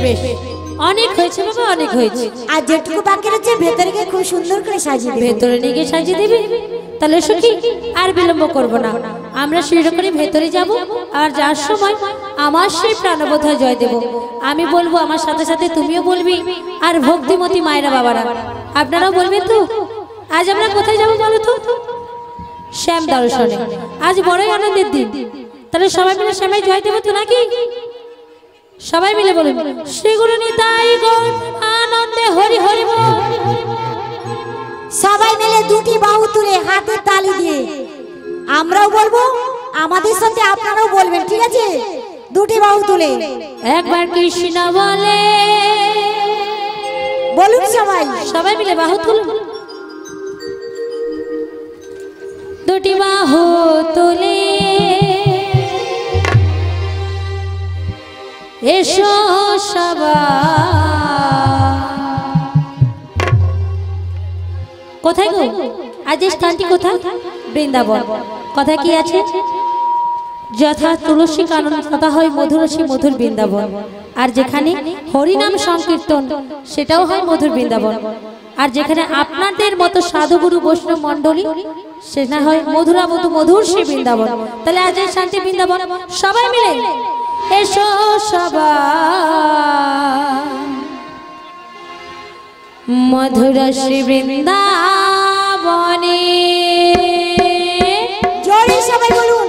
বেশ অনেক হয়েছে বাবা, অনেক হয়েছে। আর যেটুকু বাকি রয়েছে ভেতরে গিয়ে খুব সুন্দর করে সাজিয়ে দেব। ভেতরে নিয়ে গিয়ে সাজিয়ে দিবি? তাহলে সখী আর বিলম্ব করব না, আমরা সেরকমই ভেতরে যাব। আর যার সময় আমার সেই প্রাণবোধা জয় দেব, আমি বলবো, আমার সাথে সাথে তুমিও বলবি, আর ভক্তিমতী মায়েরা বাবারা আপনারাও বলবেন তো। আজ আমরা কোথায় যাব বলো তো? শ্যাম দর্শনে। আজ বড়ই আনন্দের দিন, তাহলে সবাই মিলে শ্যামে জয় দেবো তো নাকি? সবাই মিলে বলুন, শ্রীগুরু নিতাই গৌর আনন্দে হরি হরি বল। সবাই মিলে দুটি বাহু তুলে হাতে তালি দিয়ে আমরাও বলবো, আমাদের সাথে আপনারাও বলবেন, ঠিক আছে? দুটি বাহু তুলে একবার কৃষ্ণ বলে বলুন সবাই, সবাই মিলে বাহু তুলুন। দুটি বাহু তুলে এসো সবাই। কোথায় গো আজ এই স্থানটি? কোথায়? বৃন্দাবন। কথা কি আছে? যথা তুলসী কানন তথা হয় মধুরসী মধুর বৃন্দাবন। আর যেখানে হরিনাম সংকীর্তন সেটাও হয় মধুর বৃন্দাবন। আর যেখানে আপনাদের মতো সাধুগুরু বৈষ্ণব মণ্ডলী সেটা হয় মধুরা মধু মধুর শ্রী বৃন্দাবন। তাহলে আজ এই শান্তি বৃন্দাবন সবাই মিলে এসো সবাই মধুর শ্রী বৃন্দাবনে। জোরে সবাই বলুন।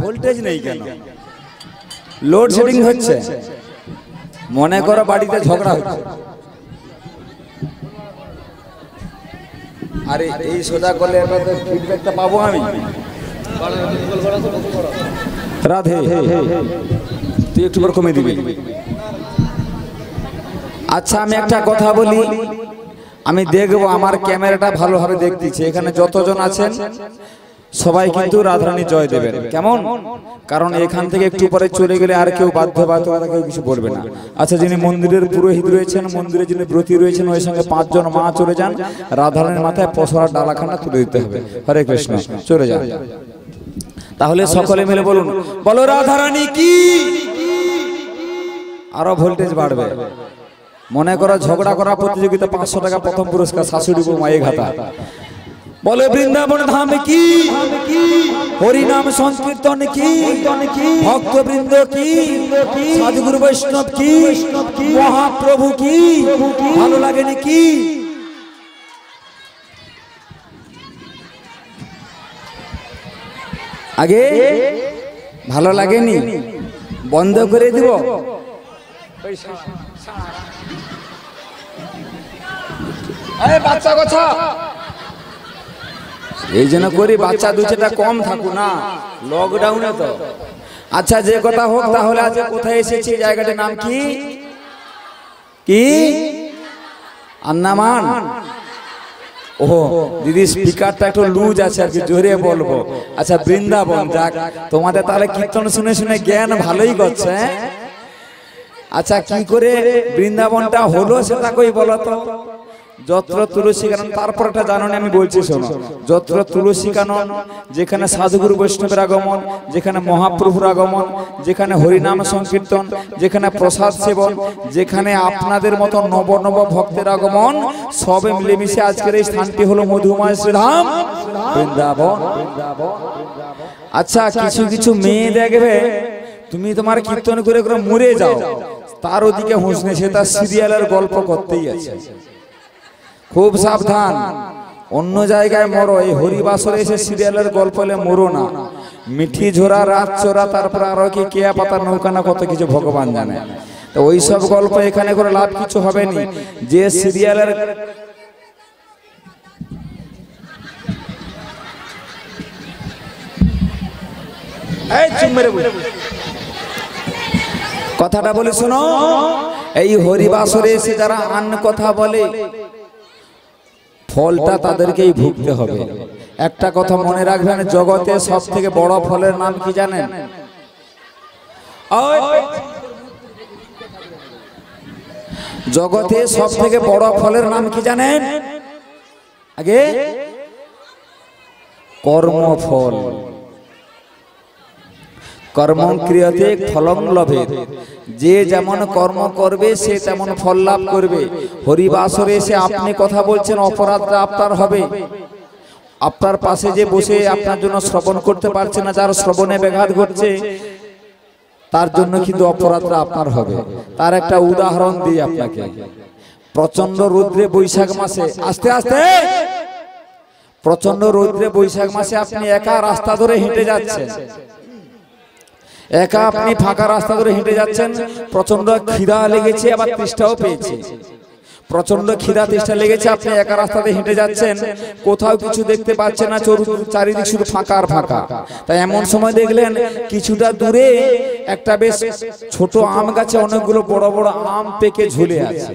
ভোল্টেজ নেই কেন? লোডশেডিং হচ্ছে, মনে করো বাড়িতে ঝগড়া হচ্ছে। আরে এই সোজা করলে ফিডব্যাকটা পাবো আমি। রাধে, তুই একটু করে কমে দিবি। আচ্ছা আমি একটা কথা বলি, আমি দেখবো আমার ক্যামেরাটা ভালোভাবে দেখতেছি। এখানে যতজন আছেন সবাই কিন্তু রাধারানী জয় দেবেন। কেমন? কারণ এখান থেকে একটু পরে চলে গেলে আর কেউ বাধ্যবাধকতা কেউ কিছু বলবে না। আচ্ছা, যিনি মন্দিরের পুরোহিত রয়েছেন, মন্দিরে যিনি ব্রতী রয়েছেন, ওই সঙ্গে 5 জন মা চলে যান, রাধারানীর মাথায় পসরার ডালাখানা তুলে দিতে হবে। হরে কৃষ্ণ, চলে যান। তাহলে সকলে মিলে বলুন, বলো রাধারানী কি। আরো ভোল্টেজ বাড়বে। মনে করো ঝগড়া করা প্রতিযোগিতা, 500 টাকা প্রথম পুরস্কার, শাশুড়ি বউ মায়ে ঘাটা। বলে বৃন্দাবন ধাম কি, হরি নাম সংকীর্তন কি, ভক্তবৃন্দ কি, সাধুগুরু বৈষ্ণব কি, মহাপ্রভু কি, ভালো লাগেনি কি? আগে ভালো লাগেনি? বন্ধ করে দিব। বাচ্চা কথা এই জন্য করি, বাচ্চা 2-4টা কম থাকুক না, লকডাউনে তো। আচ্ছা, যে কথা হোক, তাহলে আজ কোথায় এসেছি, জায়গাটার নাম কি? কি আন্দামান? ও দিদি, স্পিকারটা একটু লুজ আছে আর কি, জোরে বলবো। আচ্ছা, বৃন্দাবন। যাক, তোমাদের তাহলে কীর্তন শুনে শুনে জ্ঞান ভালোই করছে। আচ্ছা, কি করে বৃন্দাবনটা হলো সেটা কই বলো তো? যত্র তুলসী কানন, তারপর একটা জাননি আমি বলছি শোনো। যত্র তুলসী কানন, যেখানে সাধুগুরু বৈষ্ণবের আগমন, যেখানে মহাপ্রভুর আগমন, যেখানে হরিনাম সংকীর্তন, যেখানে প্রসাদ সেবন, যেখানে আপনাদের মতো নব নব ভক্তের আগমন, সবে মিলেমিশে আজকের এই স্থানটি হলো মধুময় শ্রীধাম বৃন্দাবন। আচ্ছা, কিছু কিছু মেয়ে দেখবে, তুমি তোমার কীর্তন করে করে মরে যাও, তার ওদিকে হুঁশ নেই, সে তার সিরিয়ালের গল্প করতেই আছে। খুব সাবধান, অন্য জায়গায় মরো, এই হরিবাসরে এসে সিরিয়ালের গল্প হলে মরো না। মিঠি ঝোরা, রাত চোরা, তারপর আরো কি কেয়া পাতার নৌকা না কত কিছু ভগবান জানে। তো ওই সব গল্প এখানে করে লাভ কিছু হবে না। যে সিরিয়ালের কথাটা বলে শোনো, এই হরিবাসরে এসে যারা আন কথা বলে, ফলটা তাদেরকেই ভুগতে হবে। একটা কথা মনে রাখবেন, জগতে সব থেকে বড় ফলের নাম কি জানেন? জগতে সব থেকে বড় ফলের নাম কি জানেন? আগে কর্মফল। কর্ম ক্রিয়াতে ফলং লভেত। যে যেমন কর্ম করবে সে তেমন ফল লাভ করবে। হরিবাসরে এসে আপনি কথা বলছেন, অপরাধটা আপনার হবে। আপনার পাশে যে বসে আপনার জন্য শ্রবণ করতে পারছে না, যার শ্রবণে ব্যাঘাত ঘটছে, তার জন্য কিন্তু অপরাধটা আপনার হবে। তার একটা উদাহরণ দিই আপনাকে। প্রচন্ড রৌদ্রে বৈশাখ মাসে, আস্তে আস্তে, প্রচন্ড রৌদ্রে বৈশাখ মাসে আপনি একা রাস্তা ধরে হেঁটে যাচ্ছেন, একা আপনি ফাঁকা রাস্তা ধরে হেঁটে যাচ্ছেন, প্রচন্ড খিদা লেগেছে, আবার তৃষ্ণাও পেয়েছে। প্রচন্ড খিদা তৃষ্ণা লেগেছে, আপনি একা রাস্তাতে হেঁটে যাচ্ছেন, কোথাও কিছু দেখতে পাচ্ছেন না, চারিদিক শুধু ফাঁকা আর ফাঁকা। তাই এমন সময় দেখলেন কিছুটা দূরে একটা বেশ ছোট আম গাছে অনেকগুলো বড় বড় আম পেকে ঝুলে আছে।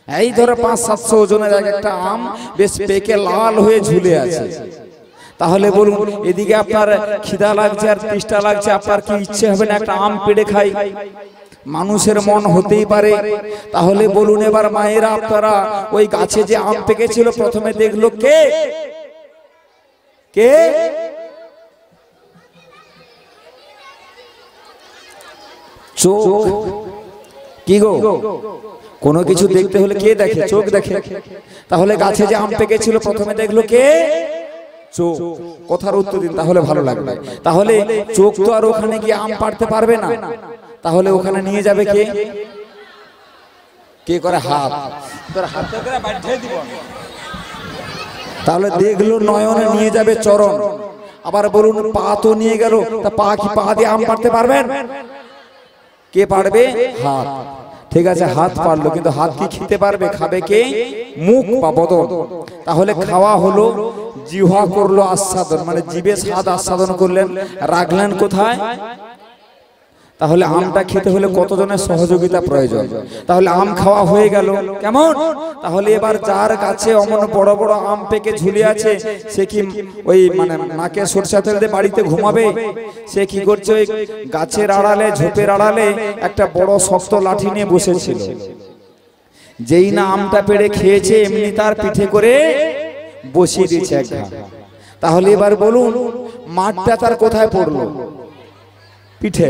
এই ধরে 500-700 ওজনের একটা আম বেশ পেকে লাল হয়ে ঝুলে আছে। তাহলে বলুন, এদিকে আপনার খিদা লাগছে আর তৃষ্ণা লাগছে, আপনার কি ইচ্ছে হবে না একটা আম পেড়ে খাই? মানুষের মন হতেই পারে। তাহলে বলুন এবার মায়েরা, আপনারা ওই গাছে যে আম পেকেছিল প্রথমে দেখলো কে? কে? চোখ। কি গো, কোনো কিছু দেখতে হলে কে দেখে? চোখ দেখে। তাহলে গাছে যে আম পেকেছিল প্রথমে দেখলো কে? চোখ। কথার উত্তর দিন, তাহলে ভালো লাগবে। তাহলে চোখ তো আর ওখানে গিয়ে আম পাড়তে পারবে না, তাহলে ওখানে নিয়ে যাবে কে? কে করে? হাত। তোর হাতে করে বাঁধিয়ে দিব। তাহলে দেখলো নয়নে নিয়ে যাবে চরণ। আবার বলুন পা তো নিয়ে গেল, তা পা কি পা দিয়ে আম পাড়তে পারবেন? কে পারবে? হাত। ঠিক আছে, হাত পারলো, কিন্তু হাত কি খেতে পারবে? খাবে কে? মুখ বা বদন। তাহলে খাওয়া হলো, জিহ্বা করলো আস্বাদন, মানে জিভে স্বাদ আস্বাদন করলেন, রাখলেন কোথায়? তাহলে আমটা খেতে হলে কতজনের সহযোগিতা প্রয়োজন? তাহলে আম খাওয়া হয়ে গেল কেমন? তাহলে এবার যার গাছে অমন বড় বড় আম পেকে ঝুলে আছে, সে কি ওই মানে নাকে সরষা তেল দিয়ে বাড়িতে ঘুমাবে? সে কি করছে? ওই গাছের আড়ালে, ঝোপের আড়ালে একটা বড় শক্ত লাঠি নিয়ে বসেছিল। যেই না আমটা পেড়ে খেয়েছে, এমনি তার পিঠে করে বসিয়ে দিয়েছে এক ঘা। তাহলে এবার বলুন, মাঠটা তার কোথায় পড়লো? পিঠে।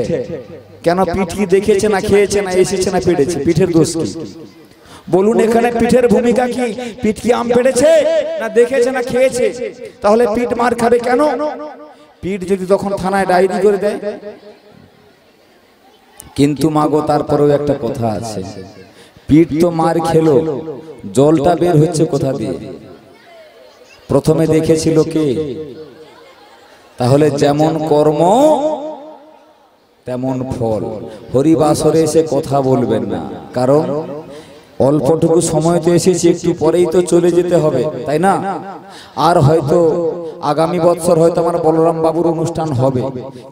কেন? পিঠ কি দেখেছে না, খেয়েছে না, এসেছে না পেড়েছে? পিঠের দোষ কি? বলুন এখানে পিঠের ভূমিকা কি? পিঠ কি আম পেড়েছে না দেখেছে না খেয়েছে? তাহলে পিঠ মার খাবে কেন? পিঠ যদি তখন থানায় ডায়েরি করে দেয়। কিন্তু মাগো তারপরেও একটা কথা আছে, পিঠ তো মার খেলো, জলটা বের হচ্ছে কোথা দিয়ে? প্রথমে দেখেছিল কে? তাহলে যেমন কর্ম তেমন ফল। হরিবাসরে এসে কথা বলবেন না, কারণ অল্পটুকু সময় তো এসেছে, একটু পরেই তো চলে যেতে হবে, তাই না? আর হয়তো আগামী বছর হয়তো আমার বলরাম বাবুর অনুষ্ঠান হবে,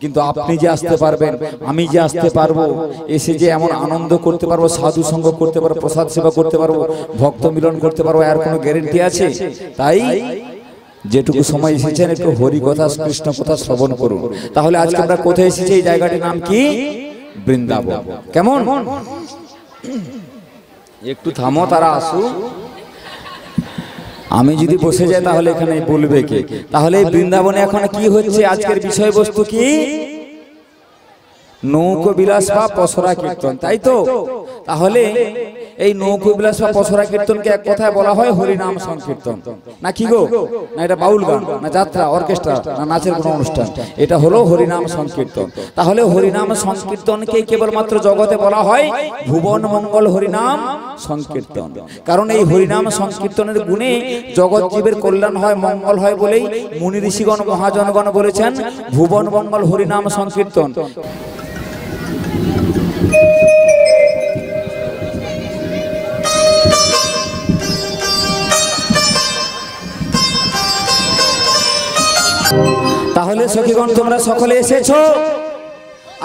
কিন্তু আপনি যে আসতে পারবেন, আমি যে আসতে পারবো, এসে যে এমন আনন্দ করতে পারবো, সাধু সঙ্গ করতে পারবো, প্রসাদ সেবা করতে পারবো, ভক্ত মিলন করতে পারবো, এর কোনো গ্যারেন্টি আছে? তাই যেটুকু সময় এসেছেন একটু হরি কথা, কৃষ্ণ কথা শ্রবণ করুন। তাহলে আজকে আমরা কোথায় এসেছি? এই জায়গাটির নাম কি? বৃন্দাবন। কেমন? একটু থামো, তারা আসুক। আমি যদি বসে যাই তাহলে এখানে বলবে কে? তাহলে বৃন্দাবনে এখন কি হচ্ছে? আজকের বিষয়বস্তু কি? নৌকো বিলাস বা পসরা কীর্তন, তাই তো? তাহলে এই নৌকো বিলাস বা পসরা কীর্তনকে এক কথায় বলা হয় হরিনাম সংকীর্তন, না কি গো? না এটা বাউল গান, না যাত্রা, অর্কেস্ট্রা, না নাচের কোনো অনুষ্ঠান? এটা হলো হরিনাম সংকীর্তন। তাহলে হরিনাম সংকীর্তনকে কেবলমাত্র জগতে বলা হয় ভুবন মঙ্গল হরিনাম সংকীর্তন। কারণ এই হরিনাম সংকীর্তনের গুণে জগৎ জীবের কল্যাণ হয়, মঙ্গল হয় বলেই মুনি ঋষিগণ, মহাজনগণ বলেছেন ভুবন মঙ্গল হরিনাম সংকীর্তন। তাহলে সখীগণ তোমরা সকলে এসেছো?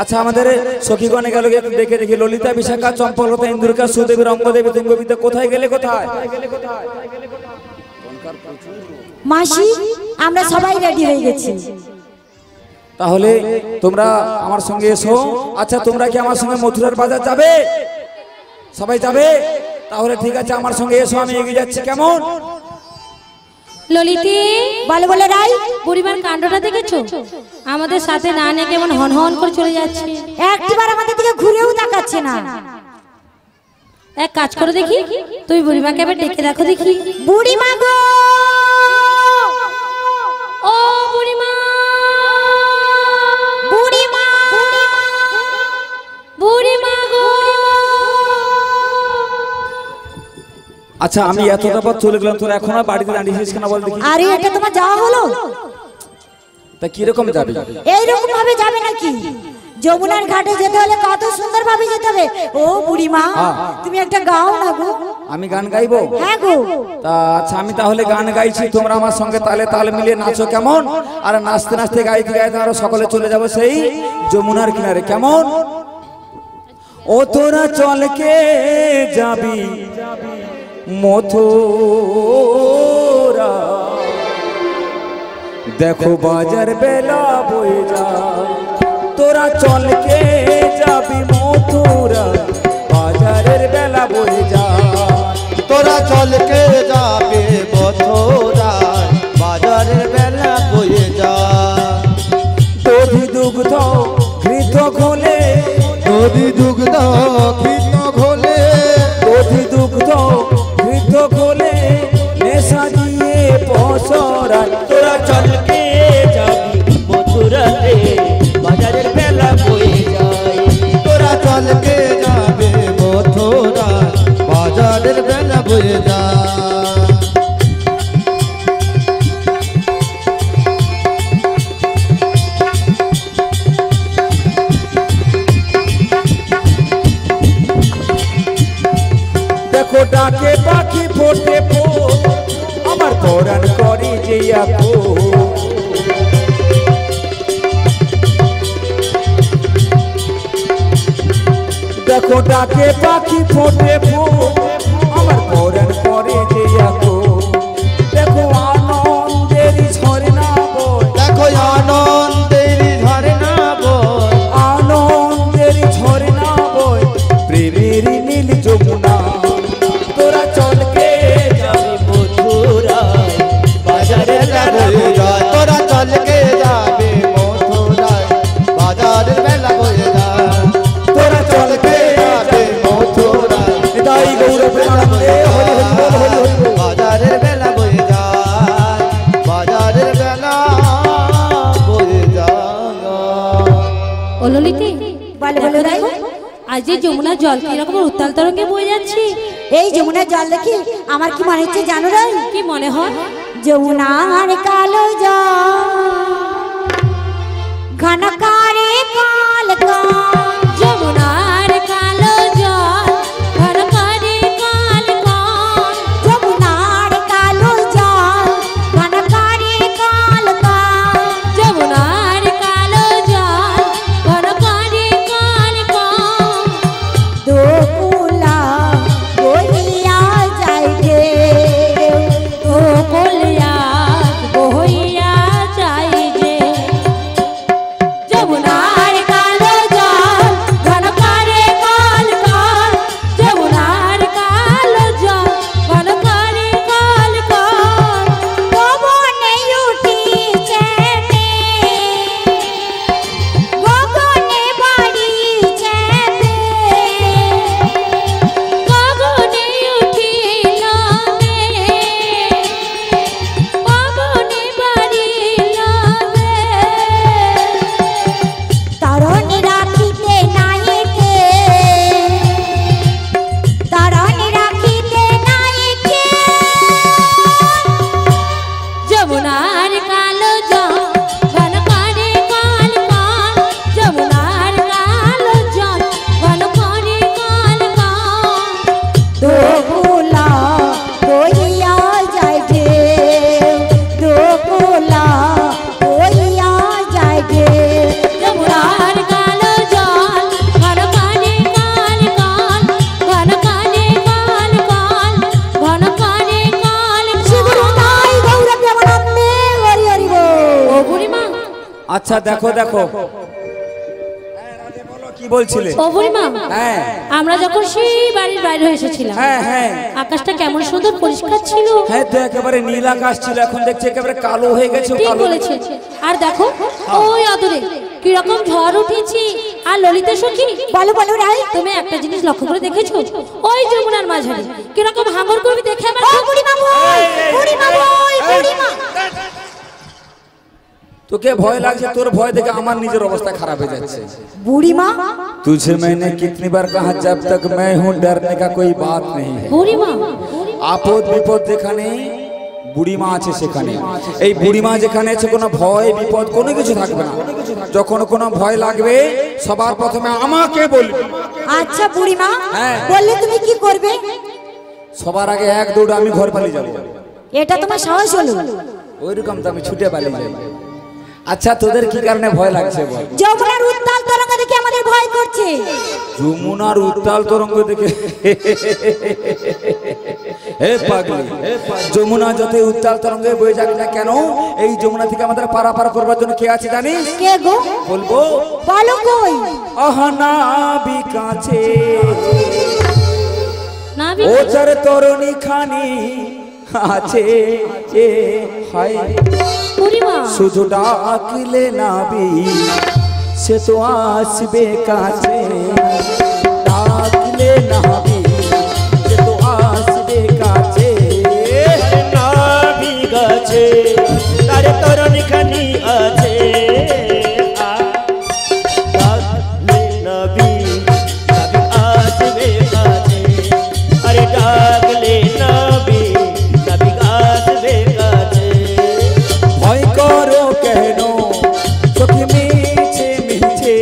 আচ্ছা, আমাদের সখীগণে গেল একটু দেখে দেখি। ললিতা, বিশাখা, চম্পলতা, ইন্দুরিকা, সুদেবী, রঙ্গদেবী, তুঙ্গবিদ্যা কোথায় গেলে? কোথায়? মাসি, আমরা সবাই রেডি হয়ে গেছি। তাহলে তোমরা আমার সঙ্গে এসো। আচ্ছা, তোমরা কি আমার সঙ্গে মথুরার বাজার যাবে? সবাই যাবে? তাহলে ঠিক আছে, আমার সঙ্গে এসো, আমি এগিয়ে যাচ্ছি। কেমন? ললিতে, বলে বলে রাই, বুড়িমার কাণ্ডটা দেখেছো? আমাদের সাথে না নিয়ে কেমন হন হন করে চলে যাচ্ছে। একবার আমাদের দিকে ঘুরেও তাকাচ্ছে না। এক কাজ করে দেখি, তুই বুড়িমাকে এবার ডেকে দেখো দেখি। বুড়িমা গো, ও বুড়িমা, বুড়িমা, বুড়িমা গো। আচ্ছা, আমি এতটা পথ চলে গেলাম, তোর এখন বাড়িতে দাঁড়িয়েছিস কেন বল দেখি? আরে এটা তোমার যাওয়া হলো? তা কিরকম যাবে? এইরকম ভাবে যাবে নাকি? যমুনার ঘাটে যেতে হলে কত সুন্দর ভাবে যেতে হবে। ও বুড়িমা, তুমি একটা গাও না গো? আমি গান গাইবো? হ্যাঁ গো। তা আচ্ছা, আমি তাহলে গান গাইছি, তোমরা আমার সঙ্গে তালে তাল মিলিয়ে নাচো। কেমন? আর নাচতে নাচতে গাইতে গাইতে আরো সকলে চলে যাবো সেই যমুনার কিনারে। কেমন? ও তোরা চল কে যাবি মথুরা, দেখো বাজার বেলা বয়ে যায়। তোরা চল কে যাবি মথুরা, বাজারের বেলা বয়ে যায়। তোরা চল কে যাবে মথুরা, বাজারের বেলা বয়ে যায়। দধি দুগ্ধ ঘৃত ঘোলে, দধি দুগ্ধ ঘৃত ঘোলে, দধি দুগ্ধ ঘৃত ঘোলে, নেশা দিয়ে পসরা। তোরা চল কে যাবি মথুরাতে, বাজারের বেলা বয়ে যায়। তোরা চল কে যাবে মথুরা, বাজারের বেলা বয়ে যায়। দেখো ডাকে পাখি ফোটে ফোট, আমার পরাণ করে যে আপো। দেখো ডাকে পাখি ফোটে ফোট আমার পরাণ করে যে এখন দেখো আনন্দেরই ঝরনা বয় দেখো আনন্দেরই ঝরনা বয় আনন্দেরই ঝরনা বয় প্রেমেরই নীল যমুনা তোরা চলকে যাবি মথুরায় বাজারে বয়ে যায় তোরা চলকে যাবে মথুরায় বাজারের বেলা বয়ে যায় তোরা চলকে যাবে মথুরায় তাই গৌর প্রেমানন্দে হরি হরি বল হরি হরি বল। বাজারের বেলা বয়ে যায় বাজারের বেলা বয়ে যায় ও ললিতে বলো, বলো, রাই। আজ যে যমুনার জল কিরকম উত্তাল তরঙ্গে বয়ে যাচ্ছে এই যমুনার জল দেখি আমার কি মনে হচ্ছে জানো রে? কি মনে হয়? যমুনার কালো জল ঘন করে কাল কাল যমুনার কালো জল ঘন করে কাল কাল যমুনার কালো জল ঘন করে কাল কাল যমুনার কালো জল ঘন করে কাল কাল দোকুলা বহিয়া যায় রে ও কলিয়া বহিয়া যায় যে যমুনার কালো জল ঘন করে কাল কাল যমুনার কালো জল ঘন করে কাল কাল গগনে উঠিছে গগনে বাড়িছে গগনে উঠিল গগনে বাড়িল তারণী রাখিতে নাইকে তারণী রাখিতে নাইকে যমুনার কালো জল ঘন করে কাল কাল যমুনার কালো জল ঘন করে কাল কাল দোকুলা বহিয়া যায় রে দোকুলা বহিয়া যায় রে যমুনার কালো জল ঘন করে কাল কাল ঘন করে কাল কাল ঘন করে কাল শিগুরু নাই গৌর প্রেমানন্দে হরি হরি বল। ও বুড়িমা আচ্ছা দেখো দেখো কি বলছিলে ও বুড়িমা হ্যাঁ আমরা যখন সেই বাড়ির বাইরে হয়ে এসেছিলাম হ্যাঁ হ্যাঁ আকাশটা কেমন সুন্দর পরিষ্কার ছিল হ্যাঁ তো একেবারে নীল আকাশ ছিল এখন দেখছি একেবারে কালো হয়ে গেছে ঠিক কালো বলেছে আর দেখো ওই অদূরে কিরকম ঝড় উঠেছে আর ললিতা সখী বলো বলো রাই তুমি একটা জিনিস লক্ষ্য করে দেখেছো ওই যমুনার মাঝারে কিরকম হাঙ্গর করবি দেখে আমার ও বুড়িমা বল বুড়িমা বল বুড়িমা তোকে ভয় লাগছে তোর ভয় দেখে আমার নিজের অবস্থা খারাপ হয়ে যাচ্ছে বুড়িমা तुझे मैंने कितनी बार कहा जब तक मैं हूँ डरने का कोई बात नहीं है বুড়িমা আপদ বিপদ যেখানে বুড়িমা আছে সেখানে এই বুড়িমা যেখানে আছে কোনো ভয় বিপদ কোনো কিছু থাকবে না যখন কোনো ভয় লাগবে সবার প্রথমে আমাকে বলবে আচ্ছা বুড়িমা হ্যাঁ। বললে তুমি কি করবে? সবার আগে এক দৌড় আমি ঘর পালিয়ে যাবো এটা তোমার সাহস হলো? ওইরকম তো আমি ছুটে পালিয়ে যাই আচ্ছা তোদের কি কারণে ভয় লাগছে বল যমুনার উত্তাল তরঙ্গ দেখে আমাদের ভয় করছে। যমুনার উত্তাল তরঙ্গ দেখে হে পাগলি যমুনা যতই উত্তাল তরঙ্গে বয়ে যাক না কেন এই যমুনা থেকে আমাদের পারাপার করবার জন্য কে আছে জানিস কে গো? বলবো বলো কই? আহনা বিকাছে না ও চর তরুণী খানি আছে এ হাই বুড়িমা শুধু ডাকলে নাবি সে তো আসবে কাছে ডাকলে নাবি সে তো আসবে কাছে নাভি গাছে তারে তরণী খানি আছে ডাকলে নাভি নাভি আসবে কাছে আরে ডাকলে নাভি নাভি আসবে কাছে ভয় করো কেন চোখে মিছে মিছে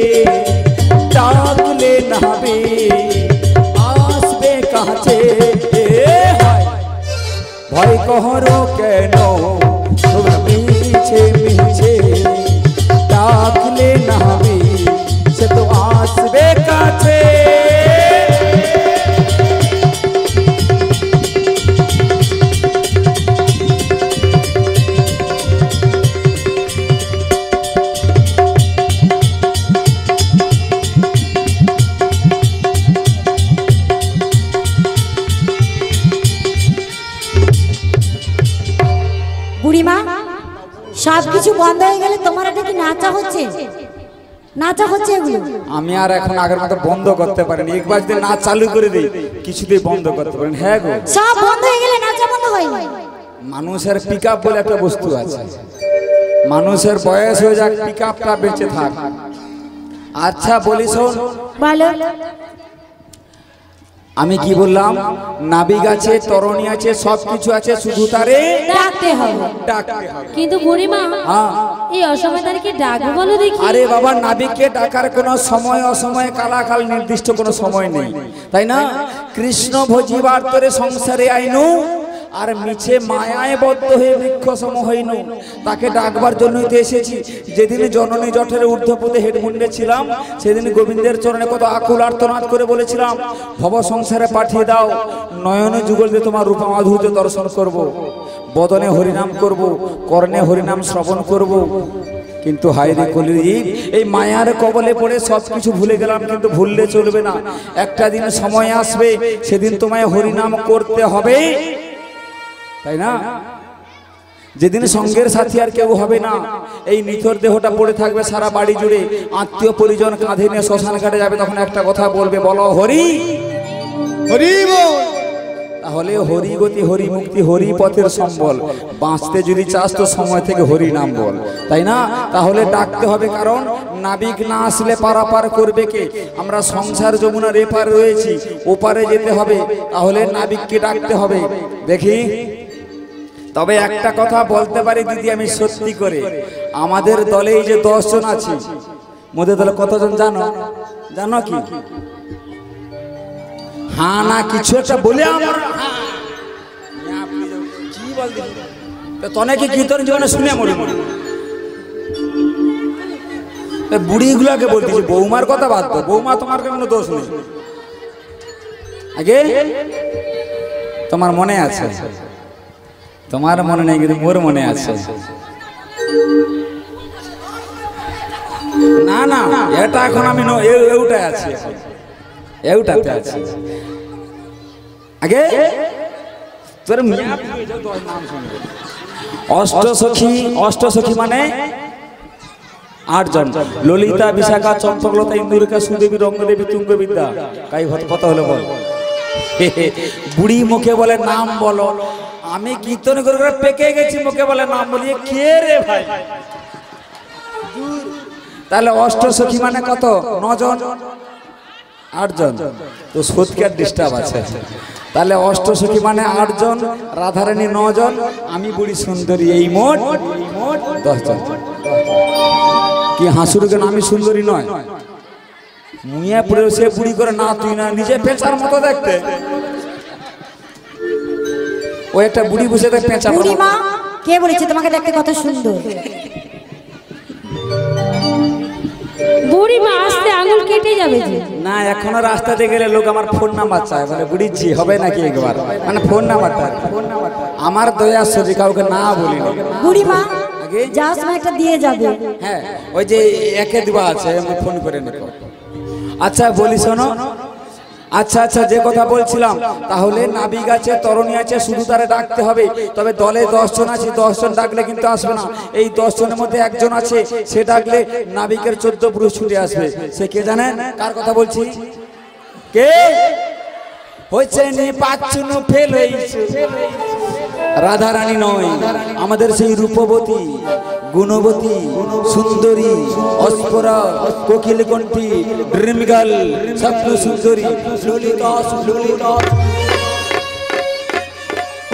ডাকলে নাবি আসবে কাছে ভয় করো কেন চোখে মিছে মিছে ডাকলে নাবি সে তো আসবে কাছে বুড়িমা সব কিছু বন্ধ হয়ে গেলে তোমার এটা কি নাচা হচ্ছে? নাচা হচ্ছে এগুলো? আমি আর এখন আগের মতো বন্ধ করতে পারিনি, একবার যদি না চালু করে দিই কিছুতেই বন্ধ করতে পারেন। হ্যাঁ গো, সব বন্ধ হয়ে গেলে নাচা বন্ধ হয়? মানুষের পিক আপ বলে একটা বস্তু আছে, মানুষের বয়স হয়ে যাক পিক আপটা বেঁচে থাক। আচ্ছা বলি শোন, বলো। আমি কি বললাম? নাবিক আছে, তরণী আছে, সবকিছু আছে, শুধু তারে ডাকতে হবে। ডাকতে হবে। কিন্তু বুড়িমা, হ্যাঁ। এই অসময় তাদেরকে ডাকবো বলো দেখি। আরে বাবা, নাবিককে ডাকার কোনো সময় অসময় কালাকাল নির্দিষ্ট কোনো সময় নেই, তাই না? কৃষ্ণ ভজিবার তোরে সংসারে আইনু, আর মিছে মায়ায় বদ্ধ হয়ে বৃক্ষ সম হইনু। তাকে ডাকবার জন্যই তো এসেছি। যেদিন জননী জঠের ঊর্ধ্বপদে হেডমুন্ডে ছিলাম, সেদিন গোবিন্দের চরণে কত আকুল আর্তনাদ করে বলেছিলাম, ভব সংসারে পাঠিয়ে দাও, নয়নে যুগল দিয়ে তোমার রূপা মাধুর্য দর্শন করব, বদনে হরিনাম করব, কর্ণে হরিনাম শ্রবণ করব। কিন্তু হায়রে কলির এই মায়ার কবলে পড়ে সবকিছু ভুলে গেলাম। কিন্তু ভুললে চলবে না, একটা দিন সময় আসবে, সেদিন তোমায় হরিনাম করতে হবে, তাই না? যেদিন সঙ্গের সাথী আর কেউ হবে না, এই নিথর দেহটা পড়ে থাকবে সারা বাড়ি জুড়ে, আত্মীয় পরিজন কাঁধে নিয়ে শ্মশান ঘাটে যাবে, তখন একটা কথা বলবে, বলো হরি হরি বল। তাহলে হরি গতি, হরি মুক্তি, হরি পথের সম্বল। বাঁচতে যদি চাস তো সময় থেকে হরি নাম বল, তাই না? তাহলে ডাকতে হবে, কারণ নাবিক না আসলে পারাপার করবে কে? আমরা সংসার যমুনার এপার রয়েছি, ওপারে যেতে হবে, তাহলে নাবিককে ডাকতে হবে। দেখি, তবে একটা কথা বলতে পারি দিদি, আমি সত্যি করে, আমাদের দলে এই যে 10 জন আছি, মোদের দলে কতজন জানো? জানো কি? হ্যাঁ না কিছু একটা বলে আমার কি বলতে তনেকে কীর্তন জীবনে শুনে মনে মনে বুড়িগুলাকে বলতেছি, বৌমার কথা বাদ দাও, বৌমা তোমার কোনো দোষ নেই। আগে তোমার মনে আছে, তোমার মনে নেই কিন্তু মোর মনে আছে। না না, এটা এখন আমি এউটাই আছি, এউটাতে আছি। আগে তোর অষ্টসখী, অষ্টসখী মানে 8 জন, ললিতা, বিশাখা, চম্পকলতা, ইন্দুরিকা, সুদেবী, রঙ্গদেবী, তুঙ্গবিদ্যা। কাই কত হলো বল? বুড়ি মুখে বলে নাম বলো, আমি কীর্তন করে করে পেকে গেছি, মুখে বলে নাম বলি, কে রে ভাই? তাহলে অষ্টসখী মানে কত? 9 জন, 8 জন, তো সৎকার ডিস্টার্ব আছে। তাহলে অষ্টসখী মানে 8 জন, রাধারানী 9 জন, আমি বুড়ি সুন্দরী, এই মোট 10 জন। কি হাসুর কেন? আমি সুন্দরী নয়, মুইয়া পড়ে সে বুড়ি করে, না তুই না, নিজে পেঁচার মতো দেখতে। ও একটা বুড়ি বসে দেখ পেঁচা। বুড়িমা, কে বলেছে তোমাকে দেখতে কত সুন্দর? বুড়িমা আসতে আঙুল কেটে যাবে যে। না, এখনো রাস্তাতে গেলে লোক আমার ফোন নাম্বার চায়, বলে বুড়িজি হবে নাকি একবার, মানে ফোন নাম্বারটা। আমার দয়া সরি কাউকে না বলি না। বুড়িমা যাওয়ার সময় একটা দিয়ে যাবে। হ্যাঁ, ওই যে একে দেওয়া আছে, আমি ফোন করে নেব। আচ্ছা বলি শোনো, আচ্ছা আচ্ছা, যে কথা বলছিলাম, তাহলে নাবিক আছে, তরণী আছে, শুধু তারা ডাকতে হবে। তবে দলে 10 জন আছে, 10 জন ডাকলে কিন্তু আসবে না। এই 10 জনের মধ্যে একজন আছে, সে ডাকলে নাবিকের 14 পুরুষ ছুটে আসবে। সে কে জানেন? কার কথা বলছি? কে হয়েছে? নি পাচ্ছুনো ফেল হয়েছে, রাধারানী নয়, আমাদের সেই রূপবতী, গুণবতী, সুন্দরী, অস্পরা, কোকিল কণ্ঠী, ড্রিম গার্ল, স্বপ্ন সুন্দরী, ললিতা, ললিতা।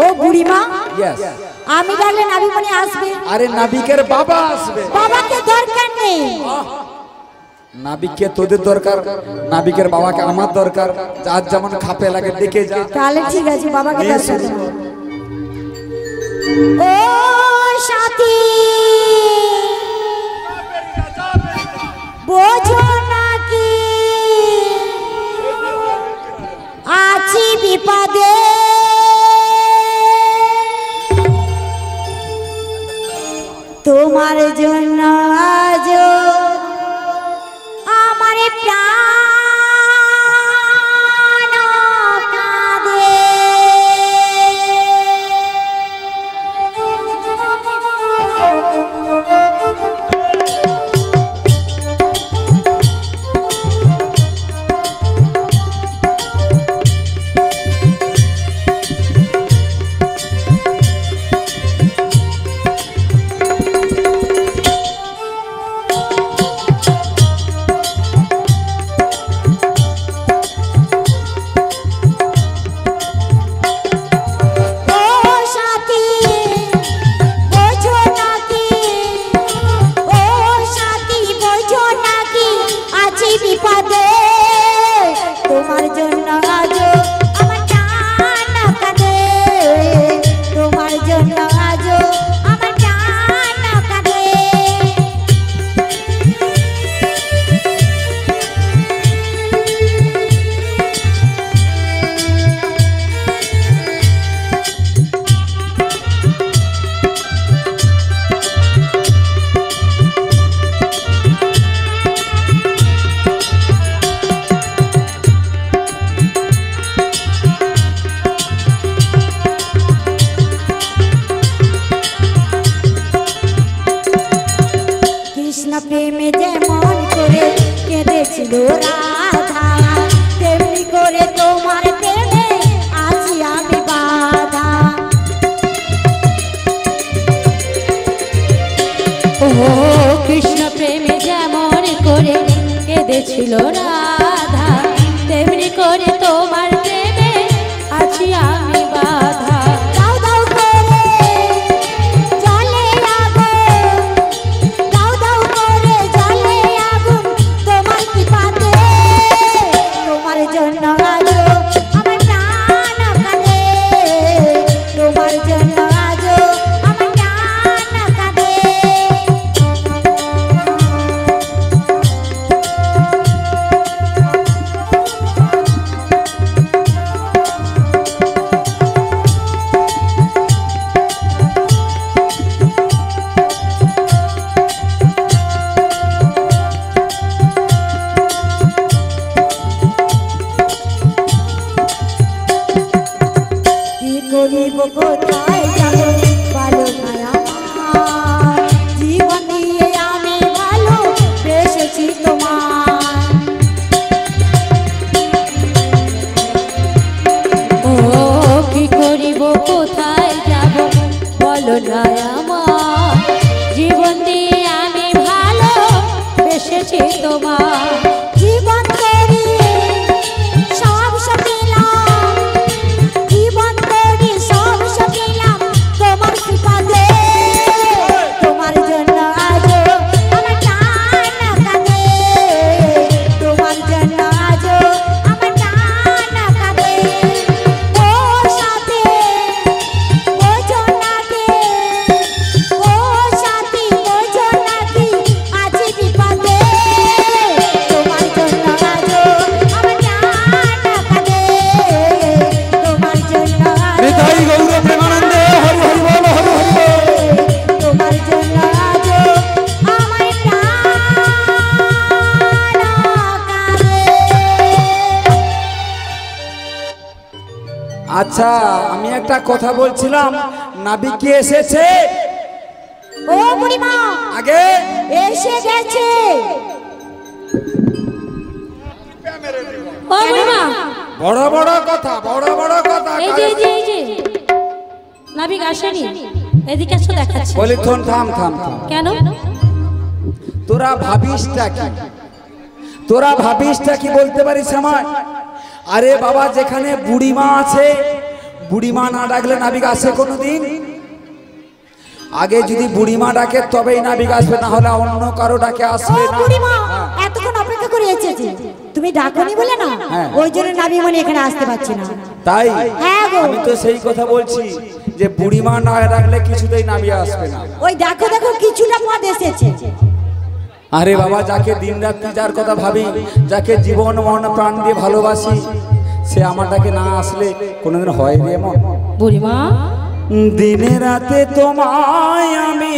ও বুড়িমা, Yes. আমি ডাকলে নাবিমণি আসবে? আরে নাবিকের বাবা আসবে। বাবাকে দরকার নেই। নাবিককে তোদের দরকার, নাবিকের বাবাকে আমার দরকার। যার যেমন খাপে লাগে দেখে যা। তাহলে ঠিক আছে, বাবাকে দরকার নেই। ও সাথী, বোঝো নাকি আছি বিপদে, তোমার জন্য আজ আমার প্রাণ কাঁদে। কেঁদেছিল রাধা, তেমনি করে তোমার প্রেমে আছি আমি বাধা। দাও দাও করে জ্বলে আগুন, দাও দাও করে জ্বলে আগুন তোমার কৃপাতে, তোমার জন্য আজও আমার প্রাণ কাঁদে, তোমার জন্য আজও আমার প্রাণ কাঁদে। কি করিব কোথায় যাব ভালো নাই আমার, জীবন দিয়ে আমি ভালো বেসেছি তোমার। ও কি করিব কোথায় যাব বলো না আমার, জীবন দিয়ে আমি ভালো বেসেছি তোমার। জীবন করি সব সপিলাম, জীবন করি সব সপিলাম তোমার কৃপাতে, তোমার জন্য আজও আমার প্রাণ কাঁদে, তোমার জন্য আজও আমার প্রাণ কাঁদে। ও সাথী বোঝো নাকি, ও সাথী বোঝো নাকি আছি বিপদে, তোমার জন্য আজও আমার প্রাণ কাঁদে, তোমার জন্য নিতাই গৌর প্রেমানন্দে হরি হরি বল হরি হরি বল। তোমার জন্য আজও আমার প্রাণ কাঁদে। আচ্ছা আমি একটা কথা বলছিলাম, নাবিক কি এসেছে ও বুড়িমা আগে? এসে গেছে। ও বুড়িমা, বড় বড় কথা, বড় বড় কথা। এই যে এই যে এই যে নাবিক আসেনি, এদিকে এসো দেখাচ্ছি। বলি থাম থাম থাম থাম। কেন? তোরা ভাবিসটা কি, তোরা ভাবিসটা কি বলতে পারিস আমায়? আরে বাবা, যেখানে বুড়িমা আছে, বুড়িমা না ডাকলে নাবিক আসে কোনোদিন? আগে যদি বুড়িমা ডাকে তবেই নাবিক আসবে, না হলে অন্য কারো ডাকে ও আসবে না। বুড়িমা এতক্ষণ অপেক্ষা করে এসেছি, তুমি ডাকনি বলে না, হ্যাঁ। ওই জন্য নাবি মানে এখানে আসতে পারছি না। তাই হ্যাঁ গো। আমি তো সেই কথা বলছি যে বুড়িমা না ডাকলে কিছুতেই নাবিক আসবে না। ওই দেখো দেখো কিছুটা পথ এসেছে। আরে বাবা, যাকে দিন রাত্রি যার কথা ভাবি, যাকে জীবন মন প্রাণ দিয়ে ভালোবাসি, সে আমাটাকে না আসলে কোনোদিন হয় রে মন? বুড়িমা, দিনে রাতে তোমায় আমি,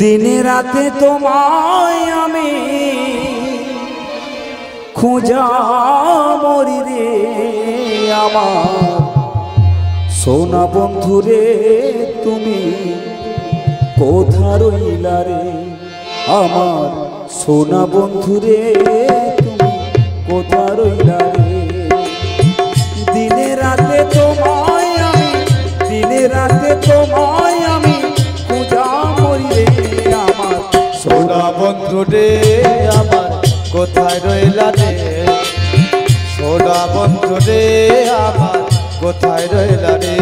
দিনে রাতে তোমায় আমি খোঁজা মরি রে আমার সোনা বন্ধু রে, তুমি কোথা রইলা রে আমার সোনা বন্ধু রে, তুমি কোথা রইলা রে। দিনে রাতে তোমায় আমি, দিনে রাতে তোমায় আমি খোঁজা মরি রে আমার সোনা বন্ধু রে আমার কোথায় রইলা রে, সোনা বন্ধু রে আমার কোথায় রইলা রে।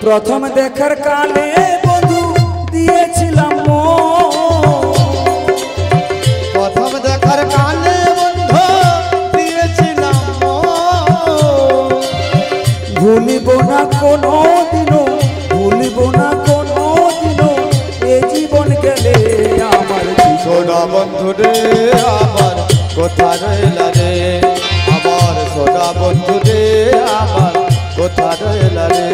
প্রথম দেখার কালে বন্ধু দিয়েছিলাম মন, প্রথম দেখার কালে বন্ধু দিয়েছিলাম মন। ভুলিব না কোনো দিনও, ভুলিব না কোনো দিনও এ জীবন গেলে আমার সোনা বন্ধু রে আমার কোথায় রইলা রে, আমার সোনা বন্ধু রে আমার কোথায় রইলা রে।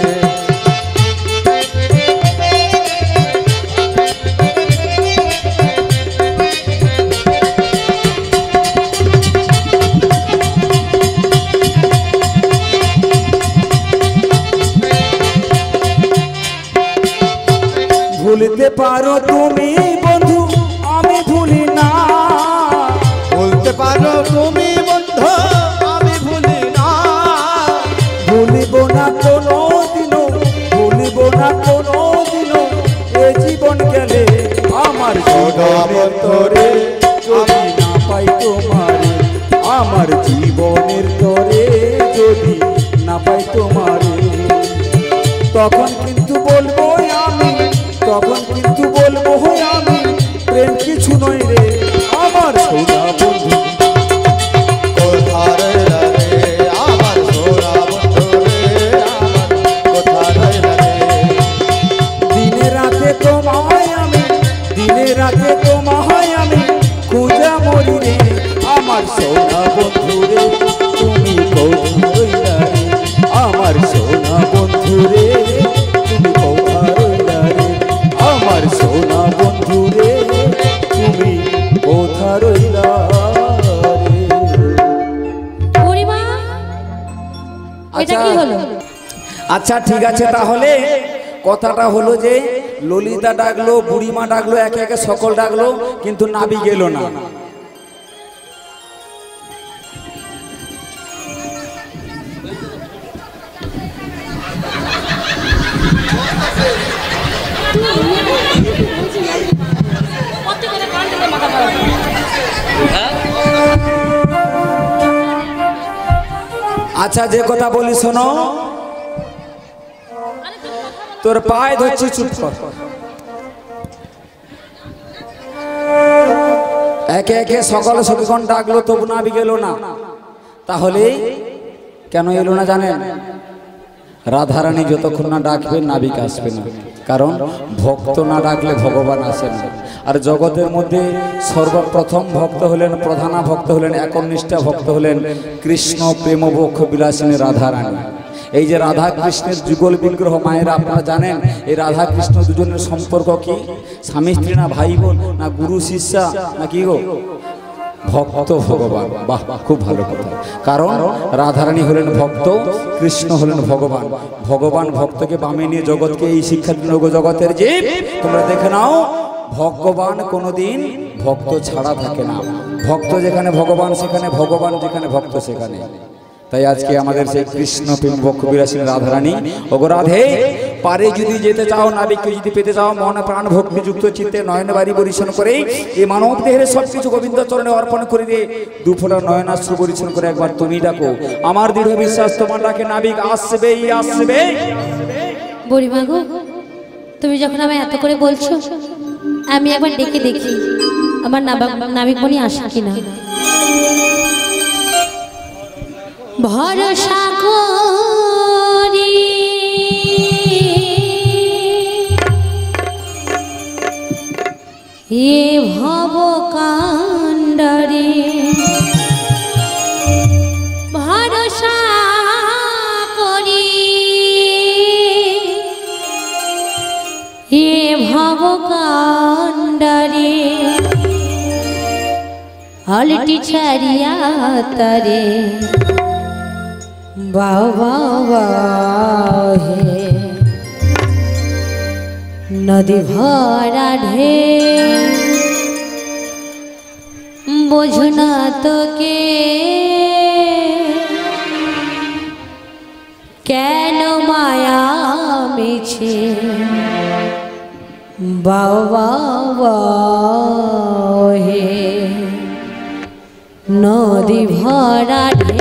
ভুলতে পারো তুমি বন্ধু আমি ভুলি না, বলতে পারো তুমি বন্ধু আমি ভুলি না, ভুলিব না কোনো দিনও, ভুলিব না কোনো দিনও এ জীবন গেলে আমার সোনা বন্ধুরে যদি না পাই তোমারে, আমার জীবনের তরে যদি না পাই তোমারে, তখন কিন্তু বলবো আমি, তখন কিন্তু বলবো আমি প্রেম কিছু নয় রে আমার সোনা বন্ধু। কোথায় রইলা রে আমার সোনা বন্ধুরে, আমার কোথায় রইলা রে, দিনে রাতে তোমায় আমি, দিনে রাতে তোমায় আমি খুঁজা মরি রে আমার সোনা বন্ধু রে, তুমি কোথায় রইলা রে আমার সোনা বন্ধু রে, তুমি কোথায় রইলা রে আমার সোনা বন্ধু রে, তুমি কোথায় রইলা রে। বুড়িমা এটা কি হলো? আচ্ছা ঠিক আছে, তাহলে কথাটা হলো যে ললিতা ডাকলো, বুড়িমা ডাকলো, একে একে সকল ডাকলো, কিন্তু নাবি গেল না। আচ্ছা যে কথা বলি শোনো, তোর পায়ে ধরছি, চুপ কর। একে একে সকল সখীগণ ডাকলো, তবু নাবি গেল না। তাহলে কেন এলো না জানেন? রাধারানী যতক্ষণ না ডাকবে নাবিক আসবে না, কারণ ভক্ত না ডাকলে ভগবান আসেন না। আর জগতের মধ্যে সর্বপ্রথম ভক্ত হলেন, প্রধানা ভক্ত হলেন, একনিষ্ঠা ভক্ত হলেন কৃষ্ণ প্রেমবক্ষ বিলাসিনী রাধারানী। এই যে রাধা কৃষ্ণের যুগল বিগ্রহ মায়েরা, আপনারা জানেন এই রাধা কৃষ্ণ দুজনের সম্পর্ক কি? স্বামী স্ত্রী না ভাই বোন না গুরু শিষ্যা না কি গো? ভক্ত ভগবান। বাহ বাহ, খুব ভালো কথা। কারণ রাধারানী হলেন ভক্ত, কৃষ্ণ হলেন ভগবান। ভগবান ভক্তকে বামে নিয়ে জগৎকে এই শিক্ষা দিল, জগতের জীব তোমরা দেখে নাও, ভগবান কোনোদিন ভক্ত ছাড়া থাকে না। ভক্ত যেখানে ভগবান সেখানে, ভগবান যেখানে ভক্ত সেখানে। তাই আজকে আমাদের সেই কৃষ্ণ প্রেমবক্ষ বিলাসিনী রাধারানী, ওগো রাধে, পারে যদি যেতে চাও, নাবিককে যদি পেতে চাও, মন প্রাণ ভক্তি যুক্ত চিত্তে নয়ন বাড়ি পরিশন করে এই মানব দেহের সবকিছু গোবিন্দ চরণে অর্পণ করে দিয়ে দুফোঁটা নয়নাশ্রু পরিশন করে একবার তুমি ডাকো, আমার দৃঢ় বিশ্বাস তোমার ডাকে নাবিক আসবেই আসবে। বুড়িমা গো, তুমি যখন আমায় এত করে বলছো, আমি একবার ডেকে দেখি আমার নাবিক মনি আসে কিনা। ভরসা করি এ ভব কাণ্ডরে, ভরসা করি এ ভব কাণ্ডরে, হলটি ছাড়িয়া তারে বাবা হে, নদী ভরা ঢে বোঝো না তোকে কেন মায়া মিছে বাবা হে, নদী ভরা ঢে।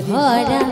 ভরা